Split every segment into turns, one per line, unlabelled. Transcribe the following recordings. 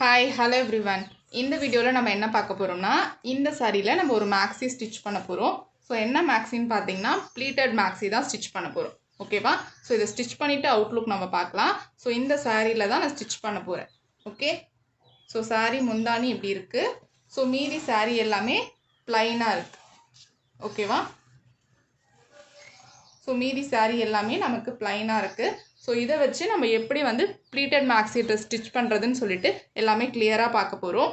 Hi hello everyone. இந்த வீடியோவில் நம்ம என்ன பார்க்க போகிறோம்னா, இந்த சாரியில் நம்ம ஒரு மேக்ஸி ஸ்டிச் பண்ண போகிறோம். ஸோ என்ன மேக்ஸின்னு பார்த்தீங்கன்னா ப்ளீட்டட் மேக்ஸி தான் ஸ்டிச் பண்ண போகிறோம். ஓகேவா? ஸோ இதை ஸ்டிச் பண்ணிவிட்டு அவுட்லுக் நம்ம பார்க்கலாம். ஸோ இந்த சாரியில் தான் நான் ஸ்டிச் பண்ண போகிறேன். ஓகே, ஸோ சாரி முந்தானி இப்படி இருக்குது. ஸோ மீதி சாரி எல்லாமே ப்ளைனாக இருக்குது. ஓகேவா? ஸோ மீதி சாரி எல்லாமே நமக்கு ப்ளைனாக இருக்குது. ஸோ இதை வச்சு நம்ம எப்படி வந்து ப்ளீட்டட் மேக்ஸி ட்ரெஸ் ஸ்டிச் பண்ணுறதுன்னு சொல்லிட்டு எல்லாமே கிளியராக பார்க்க போகிறோம்.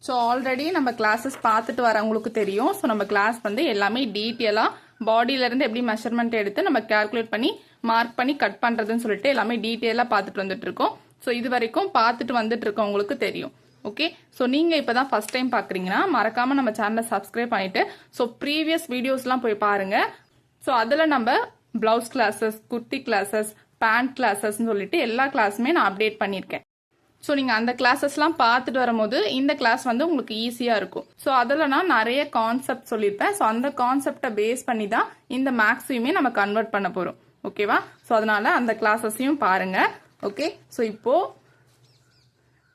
ஸோ ஆல்ரெடி நம்ம கிளாஸஸ் பார்த்துட்டு வரவங்களுக்கு தெரியும். ஸோ நம்ம கிளாஸ் வந்து எல்லாமே டீட்டெயிலாக பாடியிலேருந்து எப்படி மெஷர்மெண்ட் எடுத்து நம்ம கேல்குலேட் பண்ணி மார்க் பண்ணி கட் பண்ணுறதுன்னு சொல்லிட்டு எல்லாமே டீட்டெயிலாக பார்த்துட்டு வந்துட்டு இருக்கோம். ஸோ இது வரைக்கும் பார்த்துட்டு வந்துட்டு இருக்கவங்களுக்கு தெரியும். ஓகே, ஸோ நீங்கள் இப்போ தான் ஃபஸ்ட் டைம் பார்க்குறீங்கன்னா மறக்காமல் நம்ம சேனலை சப்ஸ்கிரைப் பண்ணிவிட்டு ஸோ ப்ரீவியஸ் வீடியோஸ்லாம் போய் பாருங்கள். ஸோ அதில் நம்ம blouse classes, kurti classes, pant கிளாஸஸ்ன்னு சொல்லிட்டு எல்லா கிளாஸுமே நான் அப்டேட் பண்ணியிருக்கேன். ஸோ நீங்கள் அந்த கிளாஸஸ்லாம் பார்த்துட்டு வரும்போது இந்த கிளாஸ் வந்து உங்களுக்கு ஈஸியாக இருக்கும். ஸோ அதில் நான் நிறைய கான்செப்ட் சொல்லியிருப்பேன். ஸோ அந்த கான்செப்டை பேஸ் பண்ணி தான் இந்த மேக்ஸையுமே நம்ம கன்வெர்ட் பண்ண போகிறோம். ஓகேவா? ஸோ அதனால் அந்த கிளாஸஸையும் பாருங்கள். ஓகே, ஸோ இப்போது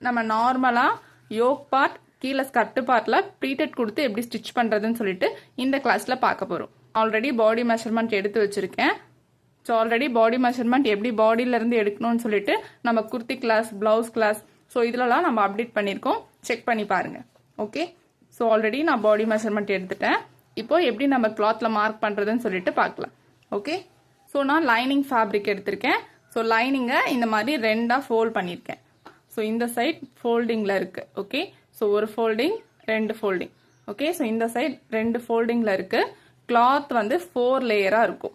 நம்ம நார்மலாக யோக் பார்ட் கீழே ஸ்கர்ட்டு பார்ட்டில் ப்ளீட்டட் கொடுத்து எப்படி ஸ்டிச் பண்ணுறதுன்னு சொல்லிட்டு இந்த கிளாஸில் பார்க்க போகிறோம். ஆல்ரெடி பாடி மெஷர்மெண்ட் எடுத்து வச்சுருக்கேன். ஸோ ஆல்ரெடி பாடி மெஷர்மெண்ட் எப்படி பாடியிலேருந்து எடுக்கணும்னு சொல்லிட்டு நம்ம kurti class, blouse class, so இதிலலாம் நம்ம அப்டேட் பண்ணியிருக்கோம். செக் பண்ணி பாருங்கள். ஓகே, ஸோ ஆல்ரெடி நான் பாடி மெஷர்மெண்ட் எடுத்துட்டேன். இப்போது எப்படி நம்ம கிளாத்தில் மார்க் பண்ணுறதுன்னு சொல்லிட்டு பார்க்கலாம். ஓகே, ஸோ நான் லைனிங் ஃபேப்ரிக் எடுத்திருக்கேன். ஸோ லைனிங்கை இந்த மாதிரி ரெண்டாக ஃபோல்ட் பண்ணியிருக்கேன். ஸோ இந்த சைட் ஃபோல்டிங்கில் இருக்குது. ஓகே, ஸோ ஒரு ஃபோல்டிங், ரெண்டு ஃபோல்டிங். ஓகே, ஸோ இந்த சைட் ரெண்டு ஃபோல்டிங்கில் இருக்குது. கிளாத் வந்து 4 லேயராக இருக்கும்.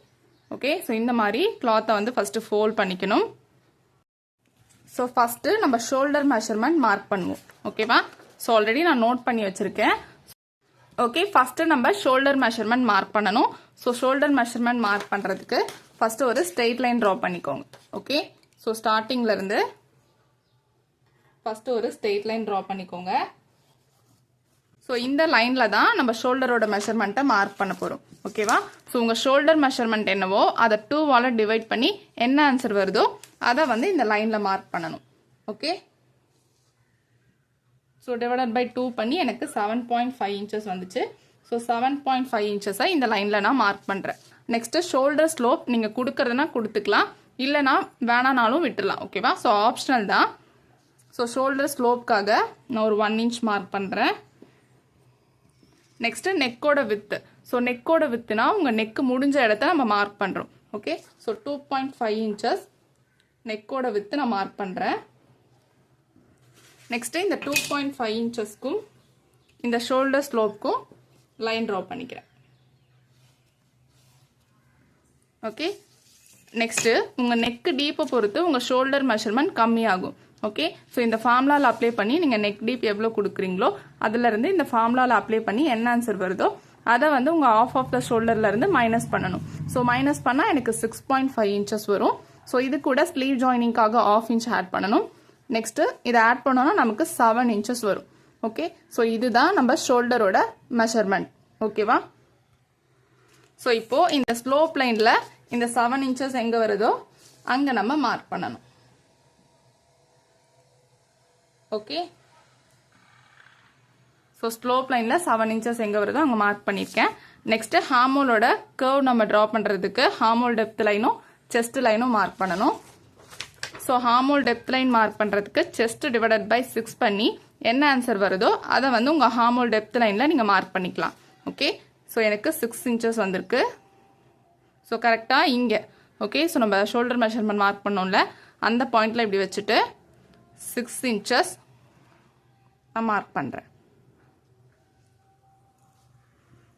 ஓகே, ஸோ இந்த மாதிரி கிளாத்தை வந்து ஃபஸ்ட்டு ஃபோல்ட் பண்ணிக்கணும். ஸோ ஃபஸ்ட்டு நம்ம ஷோல்டர் மெஷர்மெண்ட் மார்க் பண்ணுவோம். ஓகேவா? ஸோ ஆல்ரெடி நான் நோட் பண்ணி வச்சுருக்கேன். ஓகே, ஃபஸ்ட்டு நம்ம ஷோல்டர் மெஷர்மெண்ட் மார்க் பண்ணணும். ஸோ ஷோல்டர் மெஷர்மெண்ட் மார்க் பண்ணுறதுக்கு ஃபஸ்ட்டு ஒரு ஸ்ட்ரெயிட் லைன் ட்ரா பண்ணிக்கோங்க. ஓகே, ஸோ ஸ்டார்டிங்லேருந்து ஃபஸ்ட்டு ஒரு ஸ்ட்ரெயிட் லைன் ட்ரா பண்ணிக்கோங்க. ஸோ இந்த லைனில் தான் நம்ம ஷோல்டரோட மெஷர்மெண்ட்டை மார்க் பண்ண போகிறோம். ஓகேவா? ஸோ உங்கள் ஷோல்டர் மெஷர்மெண்ட் என்னவோ அதை 2வால் டிவைட் பண்ணி என்ன ஆன்சர் வருதோ அதை வந்து இந்த லைனில் மார்க் பண்ணணும். ஓகே, ஸோ டிவைடட் பை 2 பண்ணி எனக்கு 7.5 இன்ச்சஸ் வந்துச்சு. ஸோ 7.5 இன்ச்சஸை இந்த லைனில் நான் மார்க் பண்ணுறேன். நெக்ஸ்ட்டு ஷோல்டர் ஸ்லோப் நீங்கள் கொடுக்கறதுனா கொடுத்துக்கலாம், இல்லைனா வேணானாலும் விட்டுடலாம். ஓகேவா? ஸோ ஆப்ஷனல் தான். ஸோ ஷோல்டர் ஸ்லோப்காக நான் ஒரு 1 இன்ச் மார்க் பண்ணுறேன். நெக்ஸ்ட்டு நெக்கோட வித்து. ஸோ நெக்கோட வித்துனா உங்கள் நெக்கு முடிஞ்ச இடத்த நம்ம மார்க் பண்ணுறோம். ஓகே, ஸோ 2.5 இன்ச்சஸ் நெக்கோட வித்து நான் மார்க் பண்ணுறேன். நெக்ஸ்ட்டு இந்த 2.5 இன்ச்சஸ்க்கும் இந்த ஷோல்டர் ஸ்லோப்க்கும் லைன் ட்ரா பண்ணிக்கிறேன். ஓகே, நெக்ஸ்ட்டு உங்கள் நெக்கு டீப்பை பொறுத்து உங்கள் ஷோல்டர் மெஷர்மெண்ட் கம்மியாகும். ஓகே, ஸோ இந்த ஃபார்முலாவில் அப்ளை பண்ணி நீங்கள் நெக் டீப் எவ்வளோ கொடுக்குறீங்களோ அதிலேருந்து இந்த ஃபார்முலாவில் அப்ளை பண்ணி என்ன ஆன்சர் வருதோ அதை வந்து உங்கள் ஆஃப் த ஷோல்டர்லேருந்து மைனஸ் பண்ணணும். ஸோ மைனஸ் பண்ணால் எனக்கு 6.5 இன்ச்சஸ் வரும். ஸோ இது கூட ஸ்லீவ் ஜாயினிங்காக 1/2 இன்ச் ஆட் பண்ணணும். நெக்ஸ்ட்டு இதை ஆட் பண்ணோன்னா நமக்கு 7 இன்ச்சஸ் வரும். ஓகே, ஸோ இதுதான் நம்ம ஷோல்டரோட மெஷர்மெண்ட். ஓகேவா? ஸோ இப்போது இந்த ஸ்லோப் லைனில் இந்த 7 இன்ச்சஸ் எங்கே வருதோ அங்கே நம்ம மார்க் பண்ணணும். ஓகே, ஸோ ஸ்லோப் லைனில் 7 இன்ச்சஸ் எங்கே வருதோ அங்கே மார்க் பண்ணியிருக்கேன். நெக்ஸ்ட்டு ஹார்மோலோட கர்வ் நம்ம ட்ரா பண்ணுறதுக்கு ஹார்மோல் டெப்த் லைனும் செஸ்ட் லைனும் மார்க் பண்ணணும். So hormone depth line mark பண்ணுறதுக்கு செஸ்ட் டிவைடட் பை 6 பண்ணி என்ன ஆன்சர் வருதோ அதை வந்து உங்கள் ஹார்மோல் டெப்த் லைனில் நீங்கள் மார்க் பண்ணிக்கலாம். ஓகே, ஸோ எனக்கு 6 இன்ச்சஸ் வந்திருக்கு. ஸோ கரெக்டாக இங்கே. ஓகே, ஸோ நம்ம ஷோல்டர் மெஷர்மெண்ட் மார்க் பண்ணோம்ல அந்த பாயிண்டில் இப்படி வச்சுட்டு 6 இன்ச்சஸ் நான் மார்க் பண்ணுறேன்.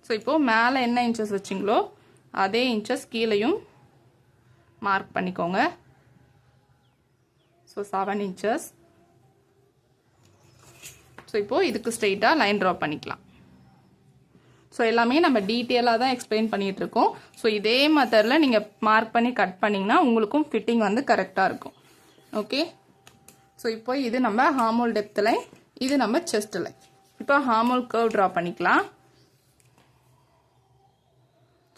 ஸோ இப்போது மேலே என்ன இன்ச்சஸ் வச்சிங்களோ அதே இன்ச்சஸ் கீழேயும் மார்க் பண்ணிக்கோங்க. So 7 inches. ஸோ இப்போது இதுக்கு ஸ்ட்ரெயிட்டாக லைன் ட்ரா பண்ணிக்கலாம். ஸோ எல்லாமே நம்ம டீட்டெயிலாக தான் எக்ஸ்பிளைன் பண்ணிகிட்டு இருக்கோம். ஸோ இதே மெத்தடில் நீங்கள் மார்க் பண்ணி கட் பண்ணிங்கன்னா உங்களுக்கும் ஃபிட்டிங் வந்து கரெக்டாக இருக்கும். ஓகே, ஸோ இப்போ இது நம்ம ஹார்மோல் டெப்த் லைன், இது நம்ம செஸ்ட் லைன். இப்போ ஹார்மோல் கர்வ் ட்ரா பண்ணிக்கலாம்.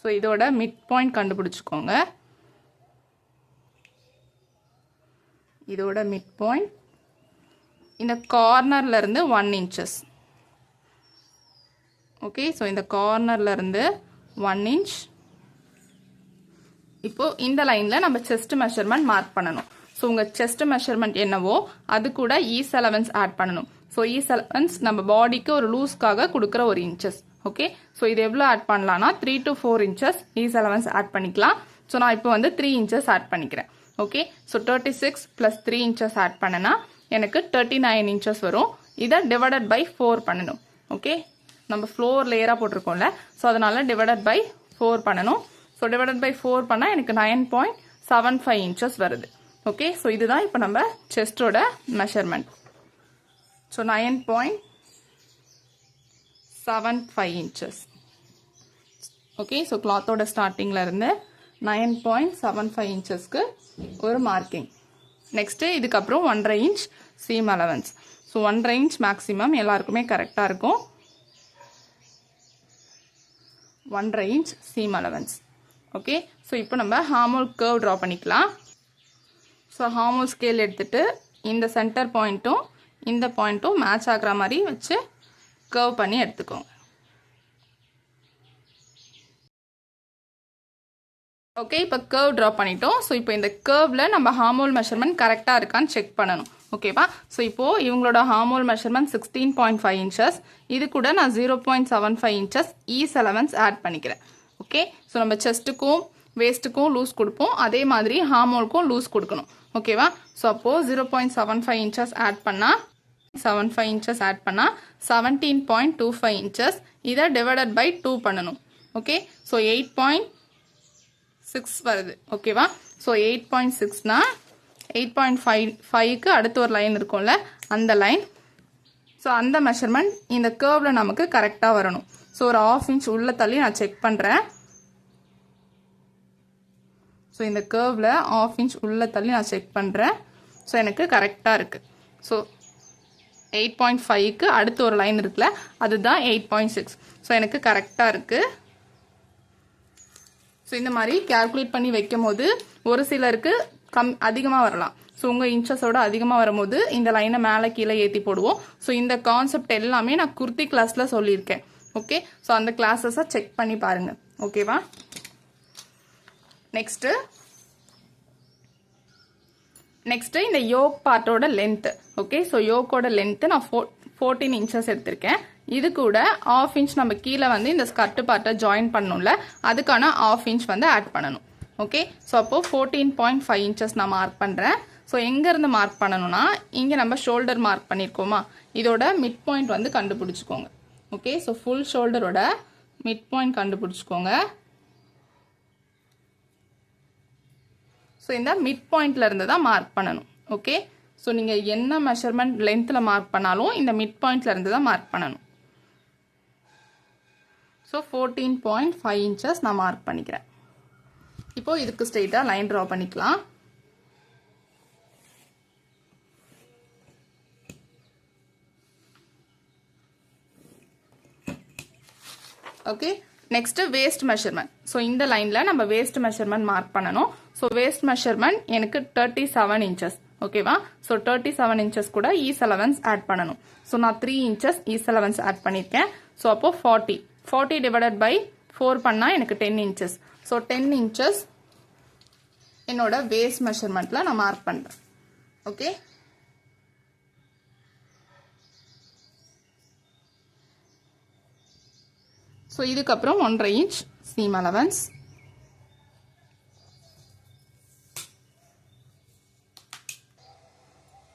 ஸோ இதோட மிட் பாயிண்ட் கண்டுபிடிச்சிக்கோங்க. இதோட மிட் பாயிண்ட் இந்த கார்னர்லேருந்து 1 inches. ஓகே, ஸோ இந்த கார்னர்லேருந்து 1 inch. இப்போது இந்த லைனில் நம்ம செஸ்ட் மெஷர்மெண்ட் மார்க் பண்ணணும். ஸோ உங்கள் செஸ்ட் மெஷர்மெண்ட் என்னவோ அது கூட ஈஸ் அலவன்ஸ் ஆட் பண்ணணும். ஸோ ஈஸ் அலவன்ஸ் நம்ம பாடிக்கு ஒரு லூஸ்க்காக கொடுக்குற ஒரு இன்ச்சஸ். ஓகே, ஸோ இது எவ்வளோ ஆட் பண்ணலான்னா 3 to 4 inches ease allowance add பண்ணிக்கலாம். ஸோ நான் இப்போ வந்து 3 inches ஆட் பண்ணிக்கிறேன். ஓகே, ஸோ 36 + 3 inches ஆட் பண்ணனா எனக்கு 39 inches வரும். இதை டிவைடட் பை 4 பண்ணணும். ஓகே, நம்ம ஃப்ளோர் லேயராக போட்டிருக்கோம்ல, ஸோ அதனால் டிவைடட் பை 4 பண்ணணும். ஸோ டிவைடட் பை 4 பண்ணால் எனக்கு 9.75 inches வருது. ஓகே, ஸோ இதுதான் இப்போ நம்ம செஸ்டோட measurement. So 9.75 inches. Okay, so கிளாத்தோட ஸ்டார்டிங்கில் இருந்து 9.75 inchesக்கு ஒரு மார்க்கிங். நெக்ஸ்ட்டு இதுக்கப்புறம் 1.5 inch seam allowance. So 1.5 inch maximum எல்லாருக்குமே கரெக்டாக இருக்கும். 1.5 inch seam allowance. Okay, so இப்போ நம்ம ஹார்மோல் கர்வ் ட்ரா பண்ணிக்கலாம். ஸோ ஹார்மோல் ஸ்கேல் எடுத்துகிட்டு இந்த சென்டர் பாயிண்ட்டும் இந்த பாயிண்ட்டும் மேட்ச் ஆகிற மாதிரி வச்சு கர்வ் பண்ணி எடுத்துக்கோங்க. ஓகே, இப்போ கர்வ் ட்ரா பண்ணிட்டோம். ஸோ இப்போ இந்த கர்வில் நம்ம ஹார்மோல் மெஷர்மெண்ட் கரெக்டாக இருக்கான்னு செக் பண்ணணும். ஓகேவா, ஸோ இப்போது இவங்களோட ஹார்மோல் மெஷர்மெண்ட் 16.5 inches. இது கூட நான் 0.75 inches ஈஸ் அலவன்ஸ் ஆட் பண்ணிக்கிறேன். ஓகே, ஸோ நம்ம செஸ்ட்டுக்கும் வேஸ்ட்டுக்கும் லூஸ் கொடுப்போம், அதே மாதிரி ஹார்மோலுக்கும் லூஸ் கொடுக்கணும். ஓகேவா, ஸோ அப்போது 0.75 inches ஆட் பண்ணால் 75 inches ஆட் பண்ணால் 17.25 inches. இதை டிவைடட் பை 2 பண்ணணும். ஓகே, ஸோ 8.6 வருது. ஓகேவா, ஸோ 8.6னா 8.5க்கு அடுத்து ஒரு லைன் இருக்கும்ல, அந்த லைன். ஸோ அந்த மெஷர்மெண்ட் இந்த கர்வில் நமக்கு கரெக்டாக வரணும். ஸோ ஒரு 1/2 inch உள்ள தள்ளி நான் செக் பண்ணுறேன். ஸோ இந்த கர்வில் 1/2 inch உள்ள தள்ளி நான் செக் பண்ணுறேன். ஸோ எனக்கு கரெக்டாக இருக்குது. ஸோ 8.5க்கு அடுத்து ஒரு லைன் இருக்குல்ல, அதுதான் 8.6. ஸோ எனக்கு கரெக்டாக இருக்குது. ஸோ இந்த மாதிரி கேல்குலேட் பண்ணி வைக்கும் போது ஒரு சிலருக்கு அதிகமாக வரலாம். ஸோ உங்கள் இன்ச்சஸோட அதிகமாக வரும்போது இந்த லைனை மேலே கீழே ஏற்றி போடுவோம். ஸோ இந்த கான்செப்ட் எல்லாமே நான் குர்த்தி கிளாஸில் சொல்லியிருக்கேன். ஓகே, ஸோ அந்த கிளாஸஸை செக் பண்ணி பாருங்கள். ஓகேவா, நெக்ஸ்ட்டு இந்த யோக் பார்ட்டோட லென்த்து. ஓகே, ஸோ யோக்கோட லென்த்து நான் 14 inches எடுத்திருக்கேன். இது கூட 1/2 inch நம்ம கீழே வந்து இந்த ஸ்கர்ட் பார்ட்டை ஜாயின் பண்ணணும்ல, அதுக்கான 1/2 inch வந்து ஆட் பண்ணணும். ஓகே, ஸோ அப்போது 14.5 inches நான் மார்க் பண்ணுறேன். ஸோ எங்கேருந்து மார்க் பண்ணணும்னா, இங்கே நம்ம ஷோல்டர் மார்க் பண்ணியிருக்கோமா, இதோட மிட் பாயிண்ட் வந்து கண்டுபிடிச்சிக்கோங்க. ஓகே, ஸோ ஃபுல் ஷோல்டரோட மிட் பாயிண்ட் கண்டுபிடிச்சிக்கோங்க. ஸோ இந்த மிட் பாயிண்ட்ல இருந்து தான் மார்க் பண்ணணும். ஓகே, ஸோ நீங்கள் என்ன மெஷர்மெண்ட் லென்த்தில் மார்க் பண்ணாலும் இந்த மிட் பாயிண்ட்ல இருந்து தான் மார்க் பண்ணணும். ஸோ 14.5 inches நான் மார்க் பண்ணிக்கிறேன். இப்போ இதுக்கு ஸ்ட்ரெயிட்டாக லைன் ட்ரா பண்ணிக்கலாம். Okay, next waist measurement. So இந்த லைனில் நம்ம வேஸ்ட் மெஷர்மெண்ட் மார்க் பண்ணணும். ஸோ வேஸ்ட் மெஷர்மெண்ட் எனக்கு 37 inches. ஓகேவா, ஸோ 37 inches கூட ஈஸ் அலவன்ஸ் ஆட் பண்ணணும். ஸோ நான் 3 inches ஈஸ் அலவன்ஸ் ஆட் பண்ணியிருக்கேன். ஸோ அப்போது 40 டிவைடட் பை 4 பண்ணால் எனக்கு 10 inches. ஸோ 10 inches என்னோட வேஸ்ட் மெஷர்மெண்ட்டில் நான் மார்க் பண்ணுறேன். ஓகே, ஸோ இதுக்கப்புறம் 1.5 inch seam allowance.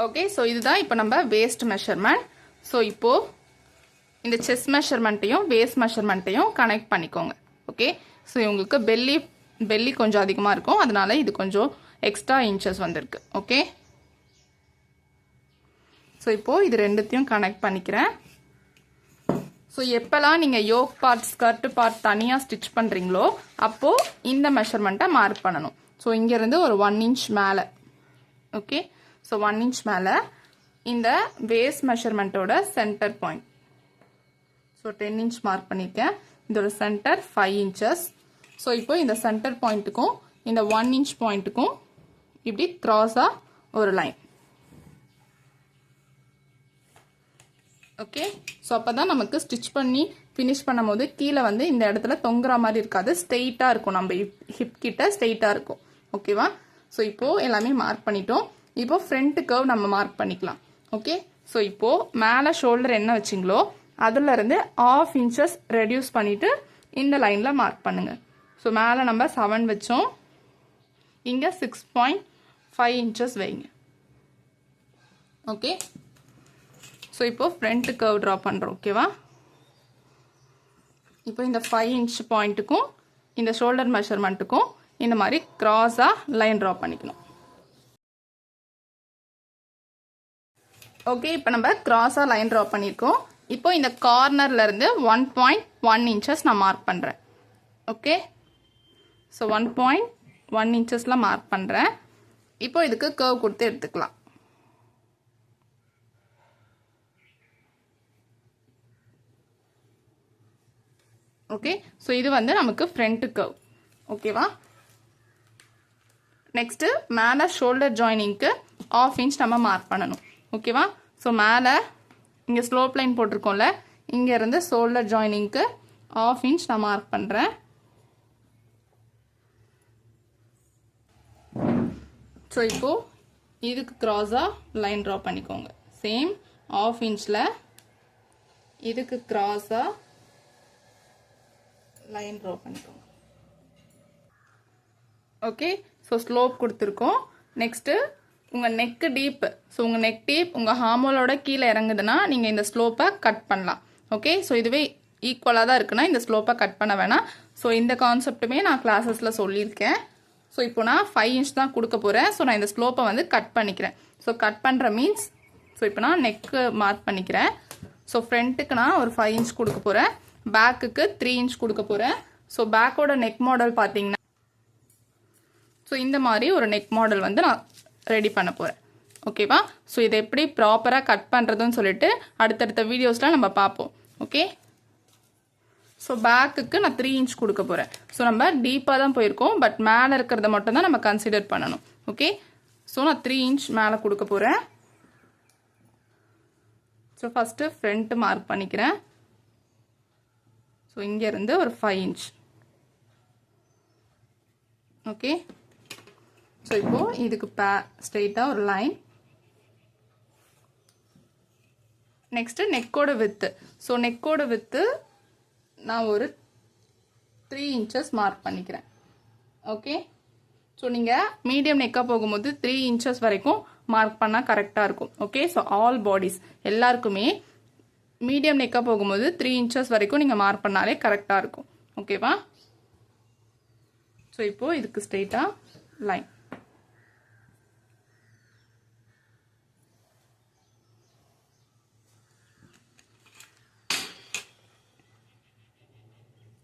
Okay, so இதுதான் இப்போ நம்ம வேஸ்ட் மெஷர்மெண்ட். ஸோ இப்போது இந்த செஸ்ட் மெஷர்மெண்ட்டையும் வேஸ்ட் மெஷர்மெண்ட்டையும் கனெக்ட் பண்ணிக்கோங்க. ஓகே, ஸோ இவங்களுக்கு பெல்லி கொஞ்சம் அதிகமாக இருக்கும், அதனால இது கொஞ்சம் எக்ஸ்ட்ரா இன்ச்சஸ் வந்திருக்கு. ஓகே, ஸோ இப்போது இது ரெண்டுத்தையும் கனெக்ட் பண்ணிக்கிறேன். ஸோ எப்போல்லாம் நீங்கள் யோக் பார்ட் ஸ்கர்ட் பார்ட் தனியாக ஸ்டிச் பண்ணுறீங்களோ அப்போது இந்த மெஷர்மெண்ட்டை மார்க் பண்ணணும். ஸோ இங்கேருந்து ஒரு 1 inch மேலே. ஓகே, ஸோ 1 inch மேலே இந்த வேஸ்ட் மெஷர்மெண்ட்டோட centre point. So 10 inch mark பண்ணியிருக்கேன். இதோட சென்டர் 5 inches. ஸோ இப்போ இந்த சென்டர் பாயிண்ட்டுக்கும் இந்த 1 inch பாயிண்ட்டுக்கும் இப்படி க்ராஸாக ஒரு லைன். ஓகே. ஸோ அப்போ தான் நமக்கு ஸ்டிச் பண்ணி ஃபினிஷ் பண்ணும்போது கீழே வந்து இந்த இடத்துல தொங்குற மாதிரி இருக்காது, ஸ்ட்ரெயிட்டாக இருக்கும், நம்ம ஹிப் கிட்ட ஸ்ட்ரெயிட்டாக இருக்கும். ஓகேவா? ஸோ இப்போது எல்லாமே மார்க் பண்ணிட்டோம். இப்போ ஃப்ரண்ட் கர்வ் நம்ம மார்க் பண்ணிக்கலாம். ஓகே. ஸோ இப்போது மேலே ஷோல்டர் என்ன வச்சிங்களோ அதுலேருந்து 1/2 இன்ச்சஸ் ரெடியூஸ் பண்ணிவிட்டு இந்த லைனில் மார்க் பண்ணுங்கள். ஸோ மேலே நம்ம 7 வச்சோம், இங்கே 6.5 இன்ச்சஸ் வைங்க. ஓகே. ஸோ இப்போ ஃப்ரண்ட் கர்வ் ட்ரா பண்ணுறோம். ஓகேவா? இப்போ இந்த 5 இன்ச் பாயிண்ட்டுக்கும் இந்த ஷோல்டர் மெஷர்மெண்ட்டுக்கும் இந்த மாதிரி கிராஸாக லைன் ட்ரா பண்ணிக்கணும். ஓகே. இப்போ நம்ம கிராஸாக லைன் ட்ரா பண்ணியிருக்கோம். இப்போ இந்த கார்னர்லேருந்து 1.1 இன்ச்சஸ் நான் மார்க் பண்ணுறேன். ஓகே. ஸோ 1.1 இன்ச்சஸில் மார்க் பண்ணுறேன். இப்போ இதுக்கு கர்வ் கொடுத்து எடுத்துக்கலாம். ஓகே. ஸோ இது வந்து நமக்கு ஃப்ரண்ட் கர்வ். ஓகேவா? நெக்ஸ்ட்டு மேலே ஷோல்டர் ஜாயினிங்க்கு 1/2 இன்ச் நம்ம மார்க் பண்ணணும். ஓகேவா? ஸோ மேலே இங்கே ஸ்லோப் லைன் போட்டிருக்கோம்ல, இங்கேருந்து ஷோல்டர் ஜாயினிங்க்கு 1/2 இன்ச் நான் மார்க் பண்ணுறேன். ஸோ இப்போது இதுக்கு கிராஸாக லைன் ட்ரா பண்ணிக்கோங்க. சேம் 1/2 இன்ச்சில் இதுக்கு கிராஸாக லைன் ட்ரா பண்ணிக்கோங்க. ஓகே. ஸோ ஸ்லோப் கொடுத்துருக்கோம். நெக்ஸ்ட்டு உங்கள் நெக்கு டீப், ஸோ உங்கள் நெக் டீப் உங்கள் ஹார்மோலோட கீழே இறங்குதுன்னா நீங்கள் இந்த ஸ்லோப்பை கட் பண்ணலாம். ஓகே. ஸோ இதுவே ஈக்குவலாக தான் இருக்குன்னா இந்த ஸ்லோப்பை கட் பண்ண வேணாம். ஸோ இந்த கான்செப்ட்டுமே நான் கிளாஸஸில் சொல்லியிருக்கேன். ஸோ இப்போ நான் 5 இன்ச் தான் கொடுக்க போகிறேன். ஸோ நான் இந்த ஸ்லோப்பை வந்து கட் பண்ணிக்கிறேன். ஸோ கட் பண்ணுற மீன்ஸ், ஸோ இப்போ நான் நெக்கு மார்க் பண்ணிக்கிறேன். ஸோ ஃப்ரண்ட்டுக்கு நான் ஒரு 5 இன்ச் கொடுக்க போகிறேன், பேக்குக்கு 3 இன்ச் கொடுக்க போகிறேன். ஸோ பேக்கோட நெக் மாடல் பார்த்தீங்கன்னா ஸோ இந்த மாதிரி ஒரு நெக் மாடல் வந்து நான் ரெடி பண்ண போகிறேன். ஓகேவா? ஸோ இதை எப்படி ப்ராப்பராக கட் பண்ணுறதுன்னு சொல்லிட்டு அடுத்தடுத்த வீடியோஸில் நம்ம பார்ப்போம். ஓகே. ஸோ பேக்குக்கு நான் 3 இன்ச் கொடுக்க போகிறேன். ஸோ நம்ம டீப்பாக தான் போயிருக்கோம், பட் மேலே இருக்கிறத மட்டும் தான் நம்ம கன்சிடர் பண்ணணும். ஓகே. ஸோ நான் 3 இன்ச் மேலே கொடுக்க போகிறேன். ஸோ ஃபஸ்ட்டு ஃப்ரண்ட்டு மார்க் பண்ணிக்கிறேன். ஸோ இங்கேருந்து ஒரு 5 இன்ச். ஓகே. ஸோ இப்போது இதுக்கு ஸ்ட்ரெயிட்டாக ஒரு லைன். நெக்ஸ்ட்டு நெக்கோட வித்து. ஸோ நெக்கோட வித்து நான் ஒரு 3 இன்ச்சஸ் மார்க் பண்ணிக்கிறேன். ஓகே. ஸோ நீங்கள் மீடியம் நெக்காக போகும்போது 3 இன்ச்சஸ் வரைக்கும் மார்க் பண்ணால் கரெக்டாக இருக்கும். ஓகே. ஸோ ஆல் பாடிஸ் எல்லாருக்குமே மீடியம் நெக்காக போகும்போது 3 இன்ச்சஸ் வரைக்கும் நீங்கள் மார்க் பண்ணாலே கரெக்டாக இருக்கும். ஓகேவா? ஸோ இப்போது இதுக்கு ஸ்ட்ரெயிட்டாக லைன்.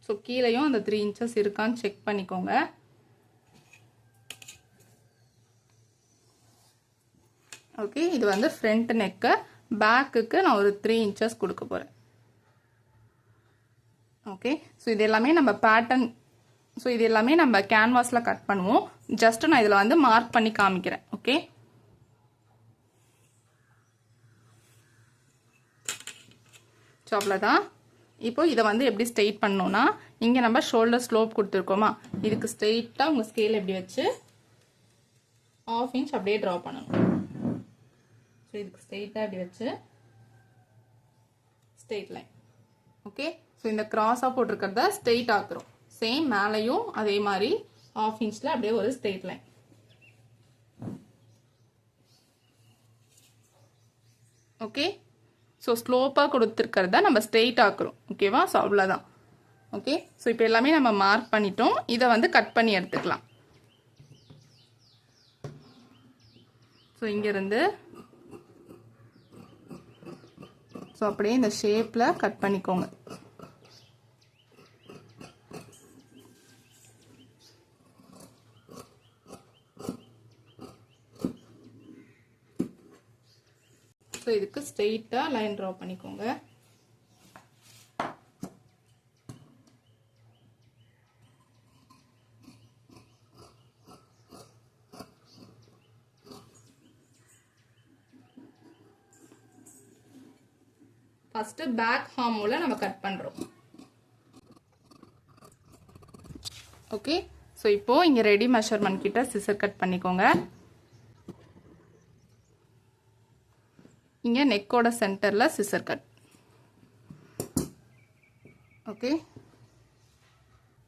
ஸோ கீழேயும் அந்த 3 இன்ச்சஸ் இருக்கான்னு செக் பண்ணிக்கோங்க. ஓகே. இது வந்து ஃப்ரண்ட் நெக்கு. பேக்குக்கு நான் ஒரு 3 இன்ச்சஸ் கொடுக்க போகிறேன். ஓகே. ஸோ இது எல்லாமே நம்ம பேட்டர்ன், ஸோ இது எல்லாமே நம்ம கேன்வாஸில் கட் பண்ணுவோம். ஜஸ்ட் நான் இதில் வந்து மார்க் பண்ணி காமிக்கிறேன். ஓகே. ஸோ அவ்வளோதான். இப்போ இதை வந்து எப்படி ஸ்ட்ரெயிட் பண்ணணும்னா, இங்கே நம்ம ஷோல்டர் ஸ்லோப் கொடுத்துருக்கோமா, இதுக்கு ஸ்ட்ரெயிட்டாக உங்கள் ஸ்கேல் எப்படி வச்சு 1/2 இன்ச் அப்படியே ட்ரா பண்ணணும். ஸோ இதுக்கு ஸ்ட்ரெயிட்டாக இப்படி வச்சு ஸ்ட்ரெயிட் லைன். ஓகே. ஸோ இந்த கிராஸாக போட்டிருக்கிறத ஸ்ட்ரெயிட் ஆக்குறோம். சேம் மேலேயும் அதே மாதிரி 1/2 இன்ச்சில் அப்படியே ஒரு ஸ்ட்ரெயிட் லைன். ஓகே. ஸோ ஸ்லோப்பாக கொடுத்துருக்கிறத நம்ம ஸ்ட்ரெயிட் ஆக்குறோம். ஓகேவா? ஸோ அவ்வளோதான். ஓகே. ஸோ இப்போ எல்லாமே நம்ம மார்க் பண்ணிட்டோம். இதை வந்து கட் பண்ணி எடுத்துக்கலாம். ஸோ இங்கேருந்து ஸோ அப்படியே இந்த ஷேப்பில் கட் பண்ணிக்கோங்க. ஸோ இதுக்கு ஸ்ட்ரெயிட்டாக லைன் ட்ரா பண்ணிக்கோங்க. ஃபஸ்ட்டு பேக் ஹார்மோல நம்ம கட் பண்ணுறோம். ஓகே, ஸோ இப்போது இங்கே ரெடி மெஷர்மெண்ட் கிட்ட சிசர் கட் பண்ணிக்கோங்க. இங்கே நெக்கோட சென்டரில் சிசர் கட். ஓகே,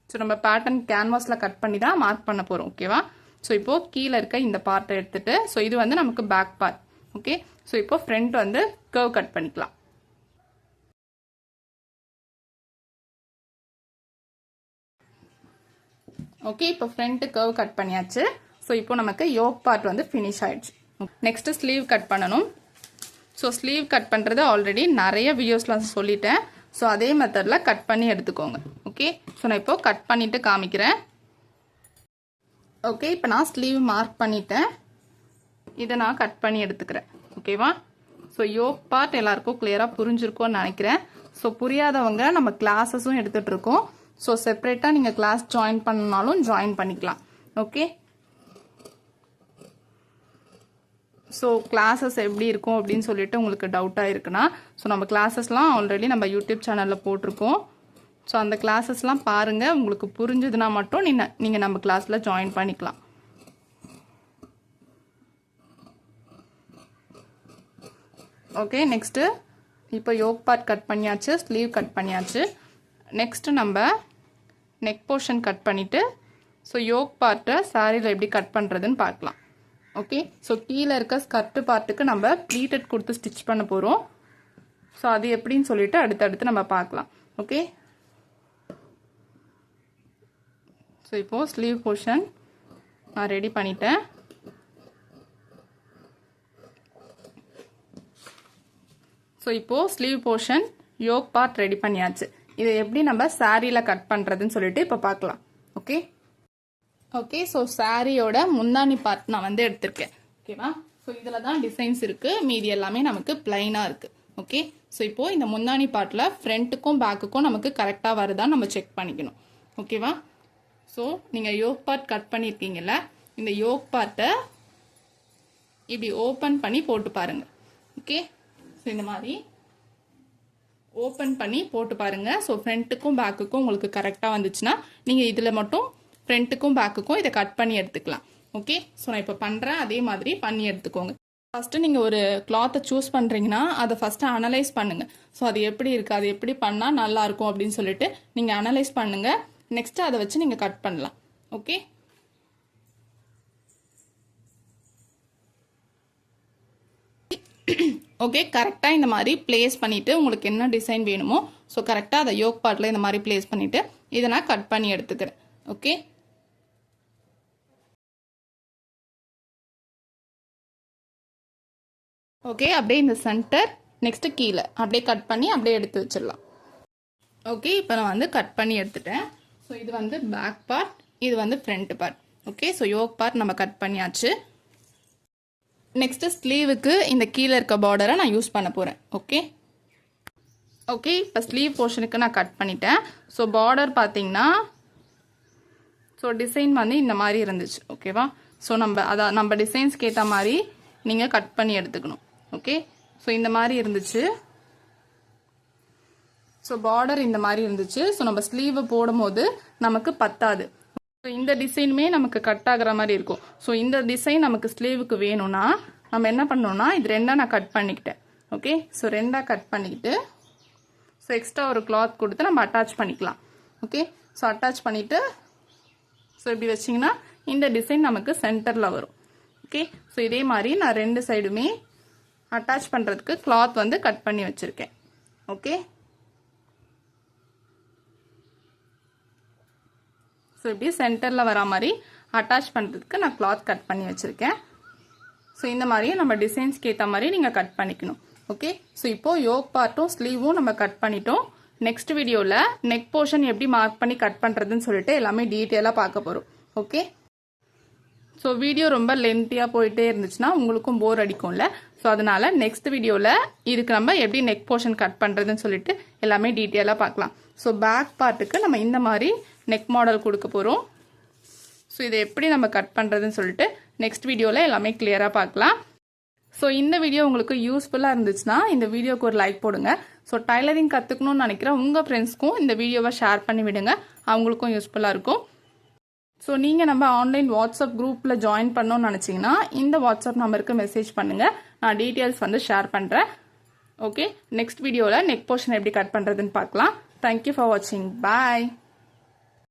ஸோ நம்ம பேட்டர்ன் கேன்வாஸில் கட் பண்ணி தான் மார்க் பண்ண போகிறோம். ஓகேவா? ஸோ இப்போது கீழே இருக்க இந்த பார்ட்டை எடுத்துகிட்டு, ஸோ இது வந்து நமக்கு பேக் பார்ட். ஓகே, ஸோ இப்போ ஃப்ரண்ட் வந்து கர்வ் கட் பண்ணிக்கலாம். ஓகே, இப்போ ஃப்ரண்ட் கர்வ் கட் பண்ணியாச்சு. ஸோ இப்போ நமக்கு யோக் பார்ட் வந்து ஃபினிஷ் ஆயிடுச்சு. நெக்ஸ்ட்டு ஸ்லீவ் கட் பண்ணணும். ஸோ ஸ்லீவ் கட் பண்ணுறது ஆல்ரெடி நிறைய வீடியோஸ்லாம் சொல்லிட்டேன். ஸோ அதே மெத்தடில் கட் பண்ணி எடுத்துக்கோங்க. ஓகே, ஸோ நான் இப்போ கட் பண்ணிவிட்டு காமிக்கிறேன். ஓகே, இப்போ நான் ஸ்லீவ் மார்க் பண்ணிட்டேன். இதை நான் கட் பண்ணி எடுத்துக்கிறேன். ஓகேவா? ஸோ யோக் பார்ட் எல்லாருக்கும் கிளியராக புரிஞ்சிருக்கோன்னு நினைக்கிறேன். ஸோ புரியாதவங்க நம்ம கிளாஸஸும் எடுத்துகிட்டு இருக்கோம். ஸோ செப்பரேட்டாக நீங்கள் கிளாஸ் ஜாயின் பண்ணனாலும் ஜாயின் பண்ணிக்கலாம். ஓகே, ஸோ கிளாஸஸ் எப்படி இருக்கும் அப்படின்னு சொல்லிட்டு உங்களுக்கு டவுட்டாக இருக்குன்னா, ஸோ நம்ம கிளாஸஸ்லாம் ஆல்ரெடி நம்ம யூடியூப் சேனலில் போட்டிருக்கோம். ஸோ அந்த கிளாஸஸ்லாம் பாருங்கள். உங்களுக்கு புரிஞ்சதுன்னா மட்டும் நீங்கள் நம்ம கிளாஸில் ஜாயின் பண்ணிக்கலாம். ஓகே, நெக்ஸ்ட்டு இப்போ யோக் பார்ட் கட் பண்ணியாச்சு, ஸ்லீவ் கட் பண்ணியாச்சு. நெக்ஸ்ட்டு நம்ம நெக் போர்ஷன் கட் பண்ணிவிட்டு, ஸோ யோக் பார்ட்டை சாரியில் எப்படி கட் பண்ணுறதுன்னு பார்க்கலாம். ஓகே, ஸோ கீழே இருக்க ஸ்கர்ட்டு பார்ட்டுக்கு நம்ம ப்ளீட்டட் கொடுத்து ஸ்டிச் பண்ண போகிறோம். ஸோ அது எப்படின்னு சொல்லிட்டு அடுத்தடுத்து நம்ம பார்க்கலாம். ஓகே, ஸோ இப்போது ஸ்லீவ் போர்ஷன் நான் ரெடி பண்ணிட்டேன். ஸோ இப்போது sleeve portion yoke part ready பண்ணியாச்சு. இதை எப்படி நம்ம சாரியில் கட் பண்ணுறதுன்னு சொல்லிட்டு இப்போ பார்க்கலாம். ஓகே ஓகே, ஸோ சாரியோட முந்தானி பார்ட் நான் வந்து எடுத்திருக்கேன். ஓகேவா? ஸோ இதில் தான் டிசைன்ஸ் இருக்குது, மீதி எல்லாமே நமக்கு பிளைனாக இருக்குது. ஓகே, ஸோ இப்போது இந்த முந்தானி பார்ட்டில் ஃப்ரண்ட்டுக்கும் பேக்குக்கும் நமக்கு கரெக்டாக வருதான்னு நம்ம செக் பண்ணிக்கணும். ஓகேவா? ஸோ நீங்கள் யோக் பார்ட் கட் பண்ணியிருக்கீங்கல்ல, இந்த யோக் பார்ட்டை இப்படி ஓப்பன் பண்ணி போட்டு பாருங்கள். ஓகே, ஸோ இந்த மாதிரி ஓப்பன் பண்ணி போட்டு பாருங்கள். ஸோ ஃப்ரண்ட்டுக்கும் பேக்குக்கும் உங்களுக்கு கரெக்டாக வந்துச்சுன்னா நீங்கள் இதில் மட்டும் ஃப்ரண்ட்டுக்கும் பேக்குக்கும் இதை கட் பண்ணி எடுத்துக்கலாம். ஓகே, ஸோ நான் இப்போ பண்ணுறேன், அதே மாதிரி பண்ணி எடுத்துக்கோங்க. ஃபஸ்ட்டு நீங்கள் ஒரு கிளாத்தை சூஸ் பண்ணுறீங்கன்னா அதை ஃபஸ்ட்டு அனலைஸ் பண்ணுங்கள். ஸோ அது எப்படி இருக்குது, அது எப்படி பண்ணால் நல்லாயிருக்கும் அப்படின்னு சொல்லிட்டு நீங்கள் அனலைஸ் பண்ணுங்கள். நெக்ஸ்ட்டு அதை வச்சு நீங்கள் கட் பண்ணலாம். ஓகே, ஓகே, கரெக்டாக இந்த மாதிரி பிளேஸ் பண்ணிவிட்டு உங்களுக்கு என்ன டிசைன் வேணுமோ ஸோ கரெக்டாக அதை யோக் பார்ட்டில் இந்த மாதிரி பிளேஸ் பண்ணிவிட்டு இதை நான் கட் பண்ணி எடுத்துக்கிறேன். ஓகே, ஓகே, அப்படியே இந்த சென்டர் நெக்ஸ்ட்டு கீழே அப்படியே கட் பண்ணி அப்படியே எடுத்து வச்சிடலாம். ஓகே, இப்போ நான் வந்து கட் பண்ணி எடுத்துட்டேன். ஸோ இது வந்து பேக் பார்ட், இது வந்து front part. Okay, so yoke part நம்ம கட் பண்ணியாச்சு. நெக்ஸ்ட்டு ஸ்லீவுக்கு இந்த கீழே இருக்க பார்டரை நான் யூஸ் பண்ண போகிறேன். ஓகே ஓகே, இப்போ ஸ்லீவ் போர்ஷனுக்கு நான் கட் பண்ணிட்டேன். ஸோ பார்டர் பார்த்தீங்கன்னா ஸோ டிசைன் வந்து இந்த மாதிரி இருந்துச்சு. ஓகேவா? ஸோ நம்ம டிசைன்ஸ்க்கு ஏற்ற மாதிரி நீங்கள் கட் பண்ணி எடுத்துக்கணும். ஓகே, ஸோ இந்த மாதிரி இருந்துச்சு. ஸோ பார்டர் இந்த மாதிரி இருந்துச்சு. ஸோ நம்ம ஸ்லீவை போடும் போது நமக்கு பத்தாது. ஸோ இந்த டிசைனுமே நமக்கு கட் ஆகிற மாதிரி இருக்கும். ஸோ இந்த டிசைன் நமக்கு ஸ்லீவுக்கு வேணும்னா நம்ம என்ன பண்ணோம்னா இது ரெண்டாக நான் கட் பண்ணிக்கிட்டேன். ஓகே, ஸோ ரெண்டாக கட் பண்ணிக்கிட்டு ஸோ எக்ஸ்ட்ரா ஒரு கிளாத் கொடுத்து நம்ம அட்டாச் பண்ணிக்கலாம். ஓகே, ஸோ அட்டாச் பண்ணிவிட்டு ஸோ இப்படி வச்சிங்கன்னா இந்த டிசைன் நமக்கு சென்டரில் வரும். ஓகே, ஸோ இதே மாதிரி நான் ரெண்டு சைடுமே அட்டாச் பண்ணுறதுக்கு கிளாத் வந்து கட் பண்ணி வச்சுருக்கேன். ஓகே, ஸோ இப்படி சென்டரில் வர மாதிரி அட்டாச் பண்ணுறதுக்கு நான் கிளாத் கட் பண்ணி வச்சுருக்கேன். ஸோ இந்த மாதிரியே நம்ம டிசைன்ஸ்க்கு ஏற்ற மாதிரி நீங்கள் கட் பண்ணிக்கணும். ஓகே, ஸோ இப்போது யோக் பார்ட்டும் ஸ்லீவும் நம்ம கட் பண்ணிட்டோம். நெக்ஸ்ட் வீடியோவில் நெக் போர்ஷன் எப்படி மார்க் பண்ணி கட் பண்ணுறதுன்னு சொல்லிட்டு எல்லாமே டீட்டெயிலாக பார்க்க போகிறோம். ஓகே, ஸோ வீடியோ ரொம்ப லென்த்தியாக போயிட்டே இருந்துச்சுன்னா உங்களுக்கும் போர் அடிக்கும்ல. ஸோ அதனால் நெக்ஸ்ட் வீடியோவில் இதுக்கு நம்ம எப்படி நெக் போர்ஷன் கட் பண்ணுறதுன்னு சொல்லிட்டு எல்லாமே டீட்டெயிலாக பார்க்கலாம். ஸோ பேக் பார்ட்டுக்கு நம்ம இந்த மாதிரி நெக் மாடல் கொடுக்க போகிறோம். ஸோ இதை எப்படி நம்ம கட் பண்ணுறதுன்னு சொல்லிட்டு நெக்ஸ்ட் வீடியோவில் எல்லாமே கிளியராக பார்க்கலாம். ஸோ இந்த வீடியோ உங்களுக்கு யூஸ்ஃபுல்லாக இருந்துச்சுன்னா இந்த வீடியோக்கு ஒரு லைக் போடுங்க. ஸோ டைலரிங் கற்றுக்கணும்னு நினைக்கிற உங்கள் ஃப்ரெண்ட்ஸ்க்கும் இந்த வீடியோவை ஷேர் பண்ணி விடுங்க, அவங்களுக்கும் யூஸ்ஃபுல்லாக இருக்கும். ஸோ நீங்கள் நம்ம ஆன்லைன் வாட்ஸ்அப் குரூப்பில் ஜாயின் பண்ணணும்னு நினச்சிங்கன்னா இந்த வாட்ஸ்அப் நம்பருக்கு மெசேஜ் பண்ணுங்கள், நான் டீட்டெயில்ஸ் வந்து ஷேர் பண்ணுறேன். ஓகே, நெக்ஸ்ட் வீடியோவில் நெக் போர்ஷன் எப்படி கட் பண்ணுறதுன்னு பார்க்கலாம். தேங்க்யூ ஃபார் வாட்சிங். பாய்.